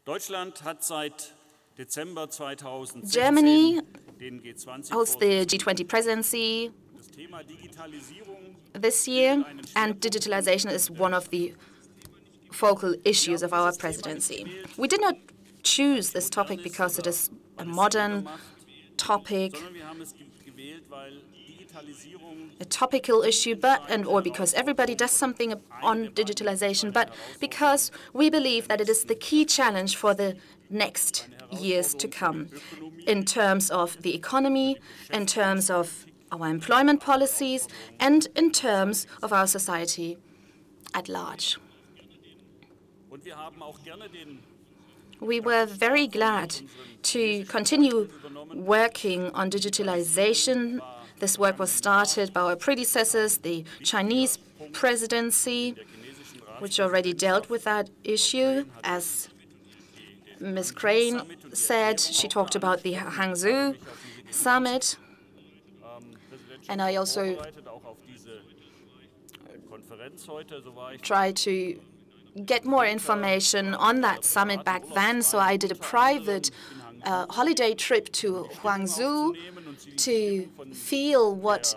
Germany holds the G20 presidency this year, and digitalization is one of the focal issues of our presidency. We did not choose this topic because it is a modern topic, a topical issue, or because everybody does something on digitalization, but because we believe that it is the key challenge for the next years to come in terms of the economy, in terms of our employment policies, and in terms of our society at large. We were very glad to continue working on digitalization. This work was started by our predecessors, the Chinese presidency, which already dealt with that issue. As Ms. Crane said, she talked about the Hangzhou summit. And I also tried to get more information on that summit back then. So I did a private holiday trip to Hangzhou to feel what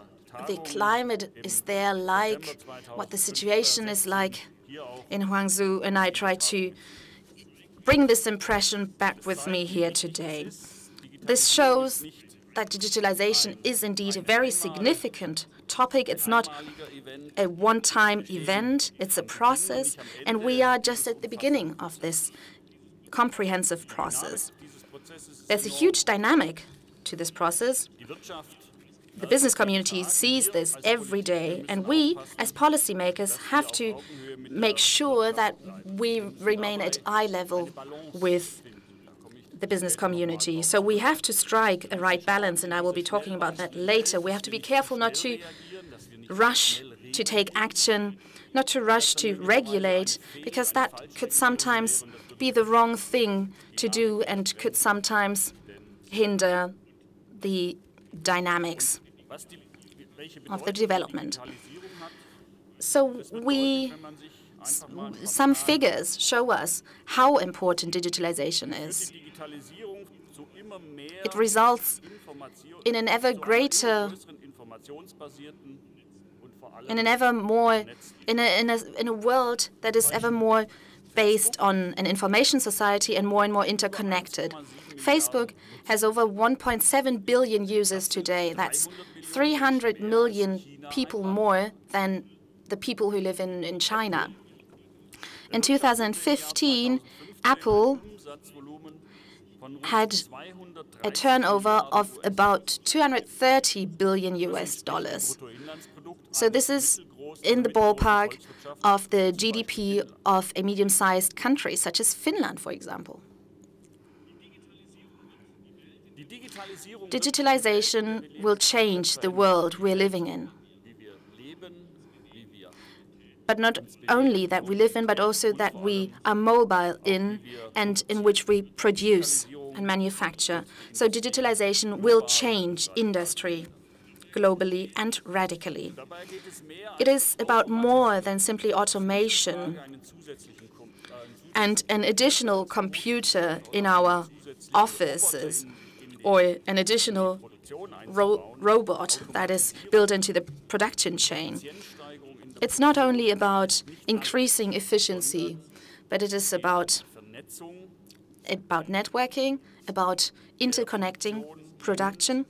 the climate is there like, what the situation is like in Hangzhou, and I tried to bring this impression back with me here today. This shows that digitalization is indeed a very significant topic. It's not a one-time event, it's a process, and we are just at the beginning of this comprehensive process. There's a huge dynamic to this process. The business community sees this every day, and we, as policymakers, have to make sure that we remain at eye level with the business community. So we have to strike a right balance, and I will be talking about that later. We have to be careful not to rush to take action, not to rush to regulate, because that could sometimes be the wrong thing to do and could sometimes hinder the dynamics of the development. So some figures show us how important digitalization is. It results in an ever greater, in a world that is ever more based on an information society and more interconnected. Facebook has over 1.7 billion users today. That's 300 million people more than the people who live in China. In 2015, Apple had a turnover of about 230 billion US dollars. So this is in the ballpark of the GDP of a medium-sized country, such as Finland, for example. Digitalization will change the world we're living in. But not only that we live in, but also that we are mobile in and in which we produce and manufacture. So digitalization will change industry globally and radically. It is about more than simply automation and an additional computer in our offices or an additional robot that is built into the production chain. It's not only about increasing efficiency, but it is about networking, about interconnecting production,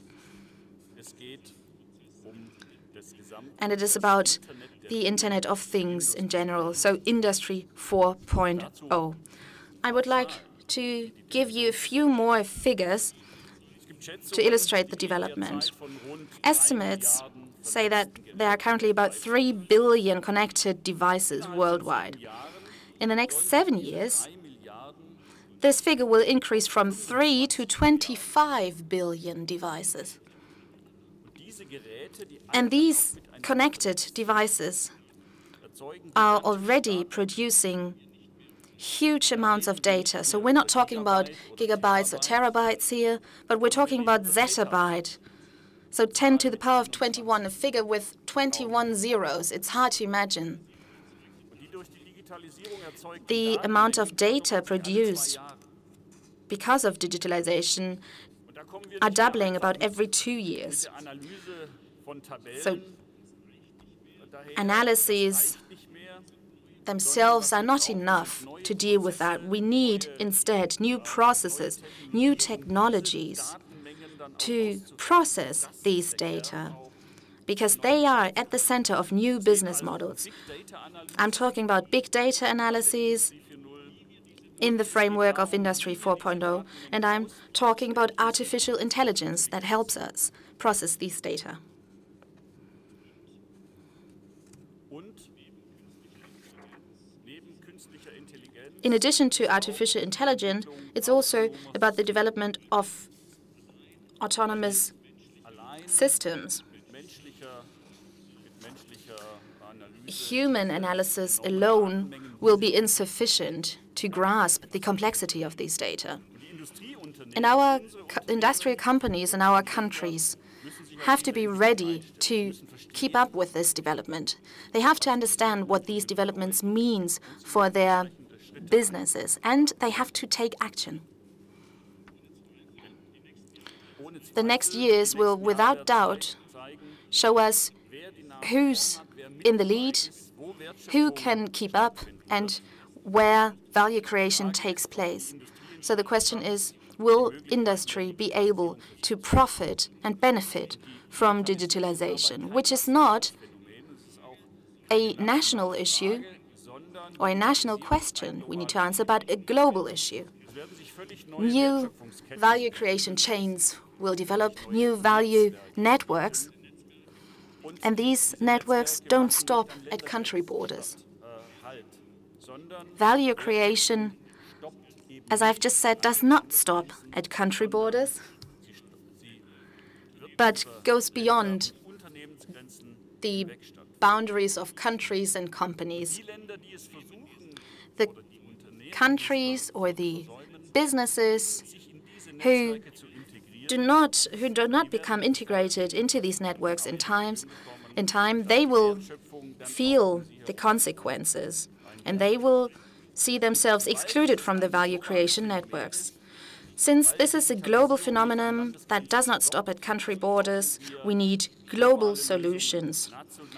and it is about the Internet of Things in general, so Industry 4.0. I would like to give you a few more figures to illustrate the development. Estimates say that there are currently about 3 billion connected devices worldwide. In the next 7 years, this figure will increase from 3 to 25 billion devices. And these connected devices are already producing huge amounts of data. So we're not talking about gigabytes or terabytes here, but we're talking about zettabyte. So 10 to the power of 21, a figure with 21 zeros. It's hard to imagine. The amount of data produced because of digitalization, are doubling about every 2 years. So analyses themselves are not enough to deal with that. We need instead new processes, new technologies to process these data, because they are at the center of new business models. I'm talking about big data analyses in the framework of Industry 4.0, and I'm talking about artificial intelligence that helps us process these data. In addition to artificial intelligence, it's also about the development of autonomous systems. Human analysis alone will be insufficient to grasp the complexity of these data. And our industrial companies in our countries have to be ready to keep up with this development. They have to understand what these developments mean for their businesses, and they have to take action. The next years will, without doubt, show us who's in the lead, who can keep up, and where value creation takes place. So the question is, will industry be able to profit and benefit from digitalization, which is not a national issue or a national question we need to answer, but a global issue. New value creation chains will develop, new value networks, and these networks don't stop at country borders. Value creation, as I've just said, does not stop at country borders, but goes beyond the boundaries of countries and companies. The countries or the businesses who do not become integrated into these networks in time, they will feel the consequences, and they will see themselves excluded from the value creation networks. Since this is a global phenomenon that does not stop at country borders, we need global solutions.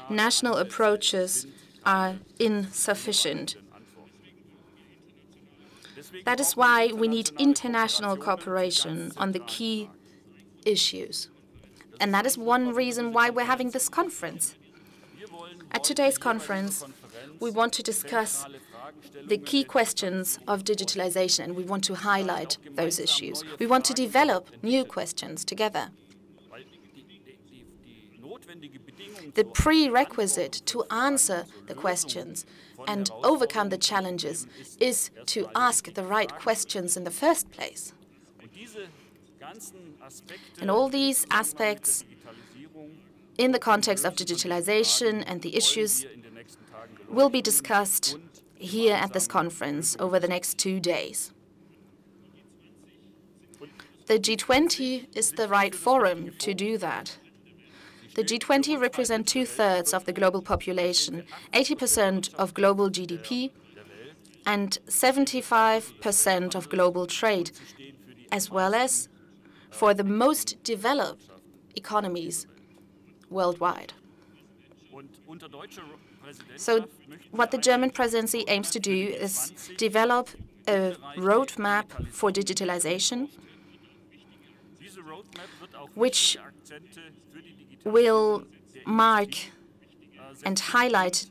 National approaches are insufficient. That is why we need international cooperation on the key issues. And that is one reason why we're having this conference. At today's conference, we want to discuss the key questions of digitalization, and we want to highlight those issues. We want to develop new questions together. The prerequisite to answer the questions and overcome the challenges is to ask the right questions in the first place. And all these aspects in the context of digitalization and the issues will be discussed here at this conference over the next 2 days. The G20 is the right forum to do that. The G20 represent 2/3 of the global population, 80% of global GDP, and 75% of global trade, as well as for the most developed economies worldwide. So what the German presidency aims to do is develop a roadmap for digitalization, which will mark and highlight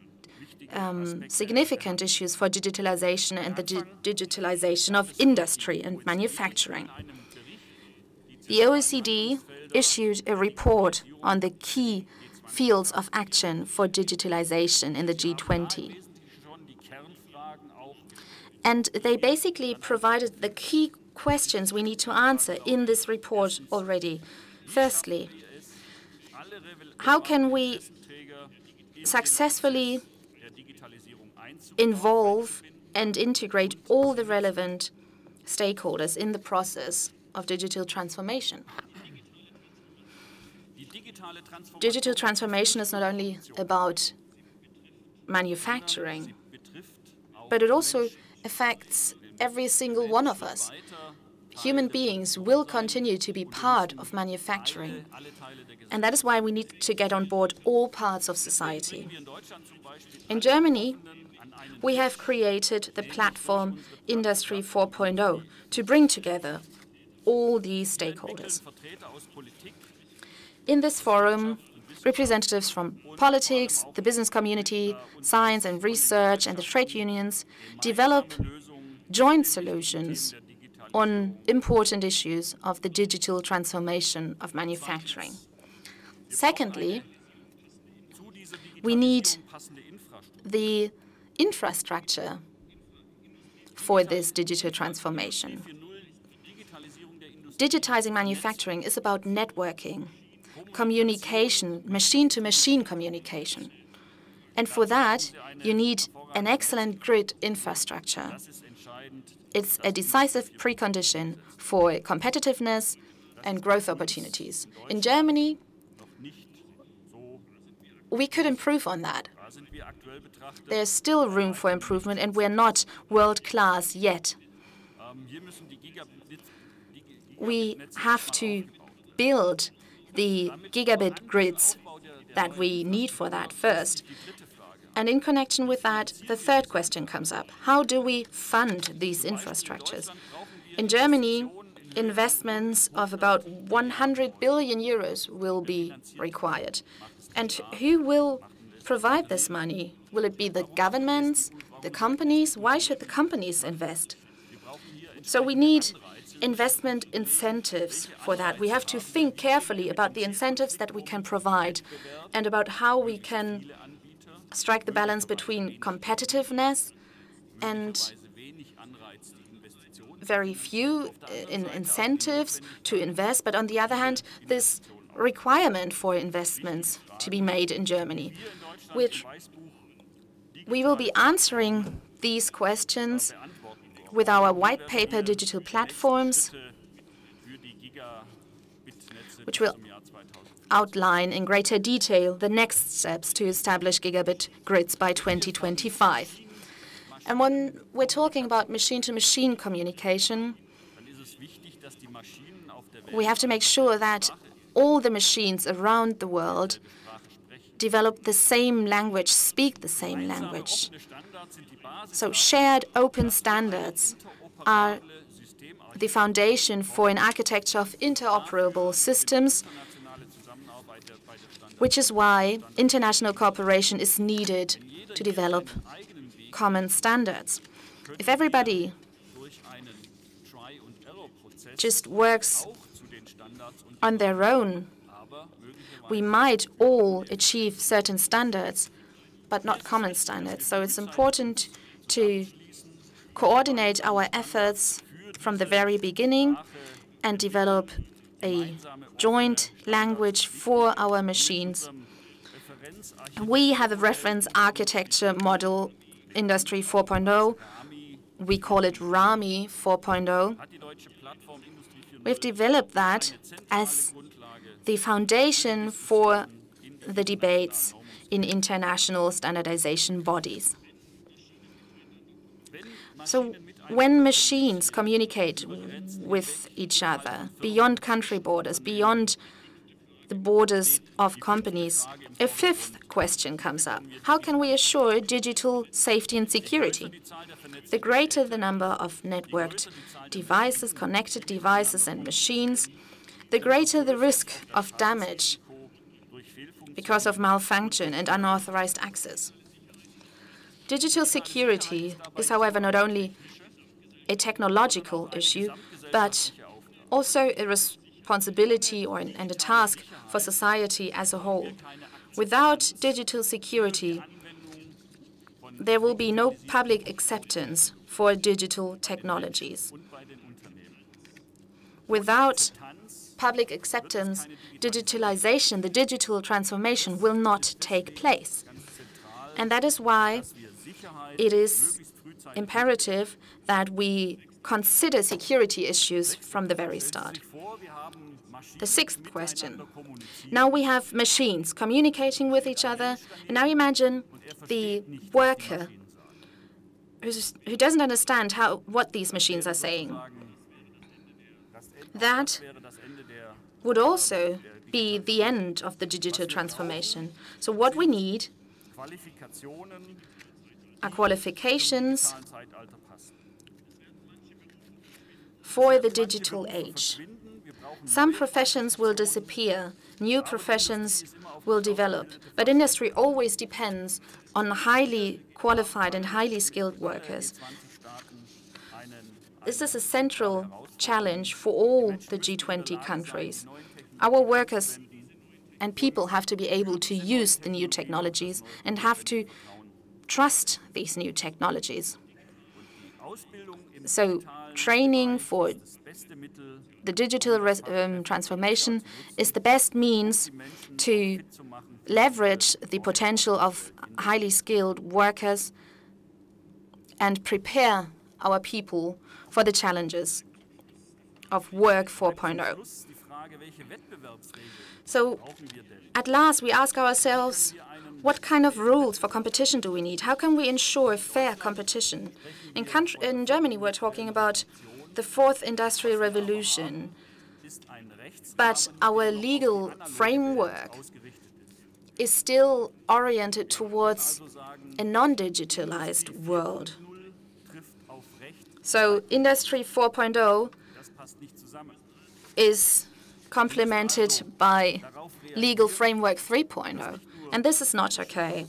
significant issues for digitalization and the digitalization of industry and manufacturing. The OECD issued a report on the key fields of action for digitalization in the G20. And they basically provided the key questions we need to answer in this report already. Firstly, how can we successfully involve and integrate all the relevant stakeholders in the process of digital transformation? Digital transformation is not only about manufacturing, but it also affects every single one of us. human beings will continue to be part of manufacturing. And that is why we need to get on board all parts of society. In Germany, we have created the platform Industrie 4.0 to bring together all these stakeholders. In this forum, representatives from politics, the business community, science and research, and the trade unions develop joint solutions on important issues of the digital transformation of manufacturing. Secondly, we need the infrastructure for this digital transformation. Digitizing manufacturing is about networking, communication, machine-to-machine communication. And for that, you need an excellent grid infrastructure. It's a decisive precondition for competitiveness and growth opportunities. In Germany, we could improve on that. There's still room for improvement, and we're not world-class yet. We have to build the gigabit grids that we need for that first. And in connection with that, the third question comes up. How do we fund these infrastructures? In Germany, investments of about 100 billion euros will be required. And who will provide this money? Will it be the governments, the companies? Why should the companies invest? So we need investment incentives for that. We have to think carefully about the incentives that we can provide and about how we can strike the balance between competitiveness and very few incentives to invest, but on the other hand, this requirement for investments to be made in Germany, which we will be answering these questions with our white paper digital platforms, which will outline in greater detail the next steps to establish gigabit grids by 2025. And when we're talking about machine-to-machine communication, we have to make sure that all the machines around the world develop the same language, speak the same language. So shared open standards are the foundation for an architecture of interoperable systems, which is why international cooperation is needed to develop common standards. If everybody just works on their own, we might all achieve certain standards, but not common standards. So it's important to coordinate our efforts from the very beginning and develop a joint language for our machines. We have a reference architecture model, Industry 4.0. We call it RAMI 4.0. We've developed that as the foundation for the debates in international standardization bodies. So when machines communicate with each other beyond country borders, beyond the borders of companies, a fifth question comes up. How can we assure digital safety and security? The greater the number of networked devices, connected devices and machines, the greater the risk of damage because of malfunction and unauthorized access. Digital security is, however, not only a technological issue, but also a responsibility and a task for society as a whole. Without digital security, there will be no public acceptance for digital technologies. Without public acceptance, digitalization, the digital transformation will not take place. And that is why it is imperative that we consider security issues from the very start. The sixth question. Now we have machines communicating with each other, and now imagine the worker who doesn't understand what these machines are saying. That would also be the end of the digital transformation. So what we need are qualifications for the digital age. Some professions will disappear, new professions will develop, but industry always depends on highly qualified and highly skilled workers. This is a central challenge for all the G20 countries. Our workers and people have to be able to use the new technologies and have to trust these new technologies. So training for the digital transformation is the best means to leverage the potential of highly skilled workers and prepare our people for the challenges of Work 4.0. So at last, we ask ourselves, what kind of rules for competition do we need? How can we ensure fair competition? In Germany, we're talking about the fourth industrial revolution, but our legal framework is still oriented towards a non-digitalized world. So Industry 4.0 is complemented by legal framework 3.0, and this is not okay.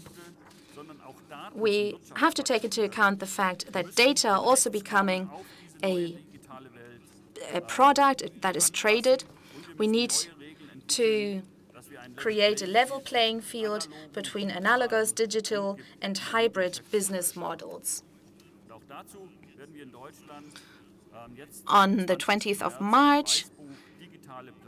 We have to take into account the fact that data are also becoming a product that is traded. We need to create a level playing field between analogous, digital, and hybrid business models. On the 20th of March,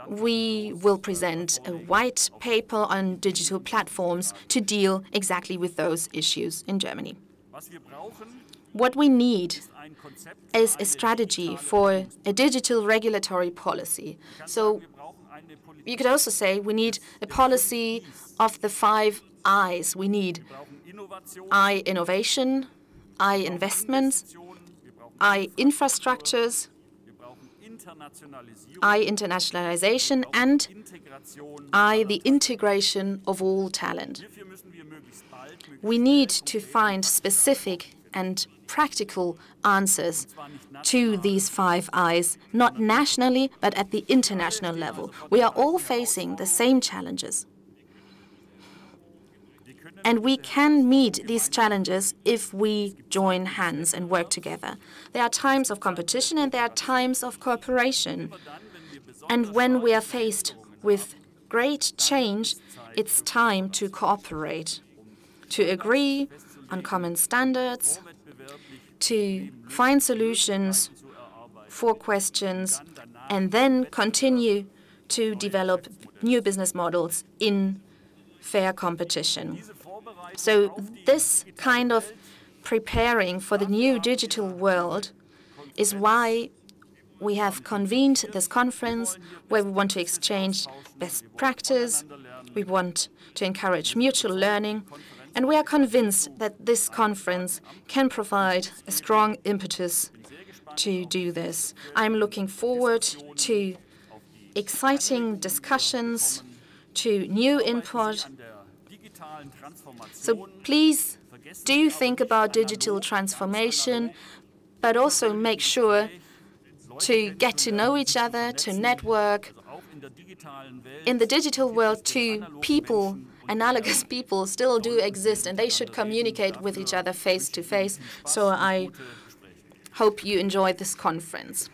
we will present a white paper on digital platforms to deal exactly with those issues in Germany. What we need is a strategy for a digital regulatory policy. So you could also say we need a policy of the 5 I's. We need I, innovation, I, investments, I, infrastructures, I, internationalization, and I, the integration of all talent. We need to find specific and practical answers to these 5 I's, not nationally, but at the international level. We are all facing the same challenges. And we can meet these challenges if we join hands and work together. There are times of competition and there are times of cooperation. And when we are faced with great change, it's time to cooperate, to agree on common standards, to find solutions for questions, and then continue to develop new business models in fair competition. So this kind of preparing for the new digital world is why we have convened this conference, where we want to exchange best practice, we want to encourage mutual learning, and we are convinced that this conference can provide a strong impetus to do this. I'm looking forward to exciting discussions, to new input. So please do think about digital transformation, but also make sure to get to know each other, to network. In the digital world, too, people, analogous people, still do exist, and they should communicate with each other face to face. So I hope you enjoyed this conference.